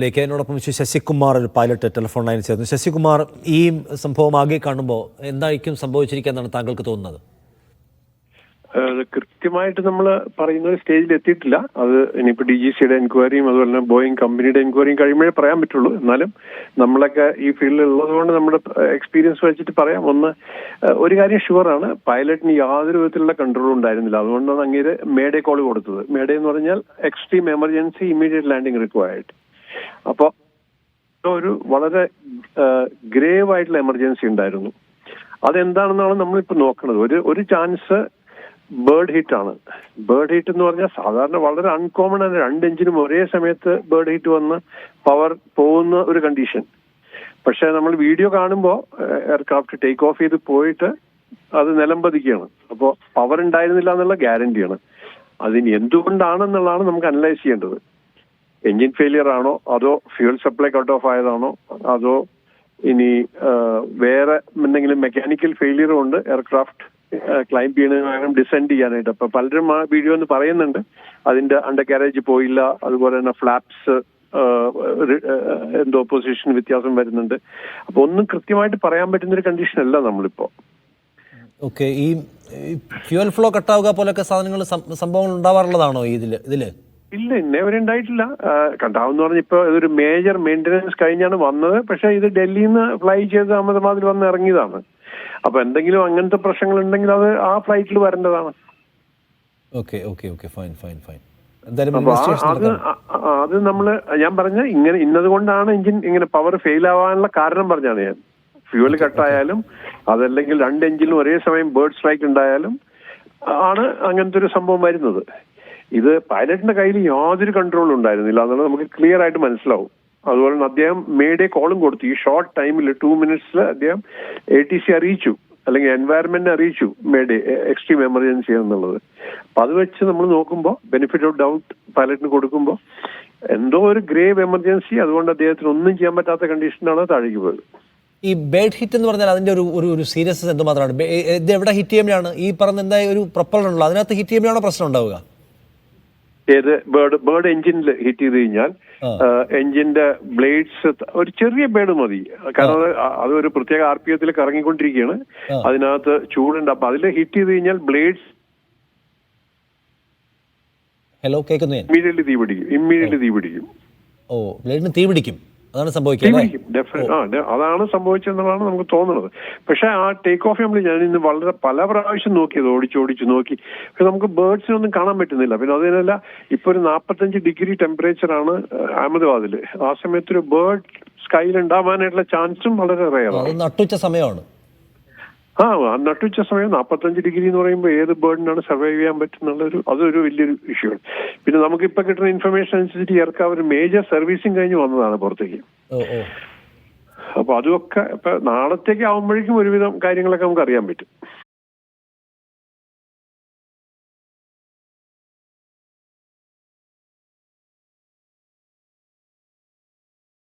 ലേക്ക് എന്നോടൊപ്പം ശശികുമാർ ഒരു pilot telephone ലൈനിൽ ചേർന്നു. ശശികുമാർ, ഈ സംഭവം ആകെ കാണുമ്പോൾ എന്തായിരിക്കും സംഭവിച്ചിരിക്കുകയെന്നാണ് താങ്കൾക്ക് തോന്നുന്നത്? കൃത്യമായിട്ട് നമ്മൾ പറയുന്ന ഒരു സ്റ്റേജിൽ എത്തിയിട്ടില്ല. അത് ഇനിയിപ്പോൾ DGCയുടെ എൻക്വയറിയും അതുപോലെ തന്നെ ബോയിങ് കമ്പനിയുടെ എൻക്വയറിയും കഴിയുമ്പോഴേ പറയാൻ പറ്റുള്ളൂ. എന്നാലും നമ്മളൊക്കെ ഈ ഫീൽഡിൽ ഉള്ളതുകൊണ്ട് നമ്മുടെ എക്സ്പീരിയൻസ് വെച്ചിട്ട് പറയാം. ഒരു കാര്യം ഷുവറാണ്, പൈലറ്റിന് യാതൊരു വിധത്തിലുള്ള കൺട്രോളും ഉണ്ടായിരുന്നില്ല. അതുകൊണ്ടാണ് അങ്ങേര് മേഡേ കോൾ കൊടുത്തത്. മേഡേ എന്ന് പറഞ്ഞാൽ extreme emergency immediate landing required. അപ്പോൾ ഒരു വളരെ ഗ്രേവ് ആയിട്ടുള്ള എമർജൻസി ഉണ്ടായിരുന്നു. അതെന്താണെന്നാണ് നമ്മളിപ്പോൾ നോക്കുന്നത്. ഒരു ചാൻസ് ബേർഡ് ഹിറ്റ് ആണ്. ബേർഡ് ഹിറ്റ് എന്ന് പറഞ്ഞാൽ സാധാരണ വളരെ അൺകോമൺ ആണ്. 2 എഞ്ചിനും ഒരേ സമയത്ത് ബേർഡ് ഹിറ്റ് വന്ന് പവർ പോകുന്ന ഒരു കണ്ടീഷൻ. പക്ഷെ നമ്മൾ വീഡിയോ കാണുമ്പോൾ എയർക്രാഫ്റ്റ് ടേക്ക് ഓഫ് ചെയ്ത് പോയിട്ട് അത് നിലംപതിക്കുകയാണ്. അപ്പോൾ പവർ ഉണ്ടായിരുന്നില്ല എന്നുള്ള ഗ്യാരണ്ടിയാണ്. അതിന് എന്തുകൊണ്ടാണെന്നുള്ളതാണ് നമുക്ക് അനലൈസ് ചെയ്യേണ്ടത്. എഞ്ചിൻ ഫെയിലിയർ ആണോ, അതോ ഫ്യൂൽ സപ്ലൈ കട്ട് ഓഫ് ആയതാണോ, അതോ ഇനി വേറെ എന്തെങ്കിലും മെക്കാനിക്കൽ ഫെയിലിയർ കൊണ്ട് എയർക്രാഫ്റ്റ് ക്ലൈംബ് ചെയ്യണതിനും ഡിസെൻഡ് ചെയ്യാനായിട്ട്. അപ്പൊ പലരും ആ വീഡിയോ ഒന്ന് പറയുന്നുണ്ട് അതിന്റെ അണ്ടർ കാരേജ് പോയില്ല, അതുപോലെ തന്നെ ഫ്ലാപ്സ് എന്തോ പൊസിഷൻ വ്യത്യാസം വരുന്നുണ്ട്. അപ്പൊ ഒന്നും കൃത്യമായിട്ട് പറയാൻ പറ്റുന്ന ഒരു കണ്ടീഷൻ അല്ല നമ്മളിപ്പോ. ഓക്കെ, ഈ ഫ്യൂൽ ഫ്ലോ കട്ടാവുക പോലൊക്കെ സാധനങ്ങൾ സംഭവങ്ങൾ ഉണ്ടാവാറുള്ളതാണോ ഇതില്? ഇല്ല, ഇന്നേവരെ ഉണ്ടായിട്ടില്ല. കണ്ടാവെന്ന് പറഞ്ഞ ഇപ്പൊ ഇതൊരു മേജർ മെയിൻ്റനൻസ് കഴിഞ്ഞാണ് വന്നത്. പക്ഷെ ഇത് ഡൽഹിയിൽ നിന്ന് ഫ്ലൈ ചെയ്ത് അഹമ്മദാബാദിൽ വന്ന് ഇറങ്ങിയതാണ്. അപ്പൊ എന്തെങ്കിലും അങ്ങനത്തെ പ്രശ്നങ്ങൾ ഉണ്ടെങ്കിൽ അത് ആ ഫ്ലൈറ്റിൽ വരേണ്ടതാണ്. അത് നമ്മള് ഞാൻ പറഞ്ഞ ഇങ്ങനെ ഇന്നത് കൊണ്ടാണ് എഞ്ചിൻ ഇങ്ങനെ പവർ ഫെയിൽ ആവാനുള്ള കാരണം പറഞ്ഞാണ് ഞാൻ. ഫ്യൂവൽ കട്ടായാലും അതല്ലെങ്കിൽ 2 എഞ്ചിനും ഒരേ സമയം ബേർഡ് സ്ട്രൈക്ക് ഉണ്ടായാലും ആണ് അങ്ങനത്തെ ഒരു സംഭവം വരുന്നത്. ഇത് പൈലറ്റിന്റെ കയ്യിൽ യാതൊരു കൺട്രോളും ഉണ്ടായിരുന്നില്ല എന്നുള്ളത് നമുക്ക് ക്ലിയർ ആയിട്ട് മനസ്സിലാവും. അതുപോലെ തന്നെ അദ്ദേഹം മേഡേ കോളും കൊടുത്തു. ഈ ഷോർട്ട് ടൈമിൽ 2 മിനിറ്റ്സിൽ അദ്ദേഹം ATC അറിയിച്ചു, അല്ലെങ്കിൽ എൻവയറമെന്റിനെ അറിയിച്ചു മേഡേ എക്സ്ട്രീം എമർജൻസി എന്നുള്ളത്. അപ്പൊ അത് വെച്ച് നമ്മൾ നോക്കുമ്പോൾ ബെനിഫിറ്റ് ഓഫ് ഡൗട്ട് പൈലറ്റിന് കൊടുക്കുമ്പോൾ എന്തോ ഒരു ഗ്രേവ് എമർജൻസി, അതുകൊണ്ട് അദ്ദേഹത്തിന് ഒന്നും ചെയ്യാൻ പറ്റാത്ത കണ്ടീഷനാണ് താഴേക്ക് പോയത്. ഈ ബേർഡ് ഹിറ്റ് എന്ന് പറഞ്ഞാൽ അതിന്റെ ഒരു സീരിയസ്നെസ് എന്തുമാത്രമാണ്? ഇത് എവിടെ ഹിറ്റ് ചെയ്യുമ്പോഴാണ് ഈ പറഞ്ഞ എന്തായാലും ഒരു പ്രൊപ്പലർ ഉള്ളൂ, അതിനകത്ത് ഹിറ്റ് ചെയ്യുമ്പോഴാണോ പ്രശ്നം ഉണ്ടാവുക? ഏത് ബേർഡ് എഞ്ചിനിൽ ഹിറ്റ് ചെയ്ത് കഴിഞ്ഞാൽ എഞ്ചിന്റെ ബ്ലേഡ്സ് ഒരു ചെറിയ ബേർഡ് മതി. കാരണം അത് ഒരു പ്രത്യേക RPM കറങ്ങിക്കൊണ്ടിരിക്കുകയാണ്, അതിനകത്ത് ചൂടുണ്ട്. അപ്പൊ അതിൽ ഹിറ്റ് ചെയ്ത് കഴിഞ്ഞാൽ ബ്ലേഡ്സ് ഇമ്മീഡിയറ്റ്ലി തീ പിടിക്കും. ഓ, ബ്ലേഡിന് തീ പിടിക്കും, അതാണ് സംഭവിക്കുന്നത്. അതാണ് സംഭവിച്ചതെന്നുള്ളതാണ് നമുക്ക് തോന്നുന്നത്. പക്ഷെ ആ ടേക്ക് ഓഫ് ഞാൻ ഇന്ന് വളരെ പല പ്രാവശ്യം നോക്കിയത്, ഓടിച്ചു നോക്കി. പക്ഷെ നമുക്ക് ബേർഡ്സിനൊന്നും കാണാൻ പറ്റുന്നില്ല. പിന്നെ അതിനല്ല, ഇപ്പൊ ഒരു 45 ഡിഗ്രി ടെമ്പറേച്ചറാണ് അഹമ്മദാബാദില്. ആ സമയത്ത് ഒരു ബേർഡ് സ്കൈയിൽ ഉണ്ടാവാനായിട്ടുള്ള ചാൻസും വളരെ റെയറാണ്. നട്ടുച്ച സമയമാണ്. നട്ടുച്ച സമയം 45 ഡിഗ്രി എന്ന് പറയുമ്പോൾ ഏത് ബേർഡിനാണ് സർവൈവ് ചെയ്യാൻ പറ്റുന്നുള്ളൊരു അതൊരു വലിയൊരു ഇഷ്യൂ ആണ്. പിന്നെ നമുക്കിപ്പോ കിട്ടുന്ന ഇൻഫർമേഷൻ അനുസരിച്ച് എയർക്രാഫ്റ്റ് ഒരു മേജർ സർവീസിങ് കഴിഞ്ഞ് വന്നതാണ് പുറത്തേക്ക്. അപ്പൊ അതൊക്കെ ഇപ്പൊ നാളത്തേക്ക് ആവുമ്പോഴേക്കും ഒരുവിധം കാര്യങ്ങളൊക്കെ നമുക്ക് അറിയാൻ പറ്റും.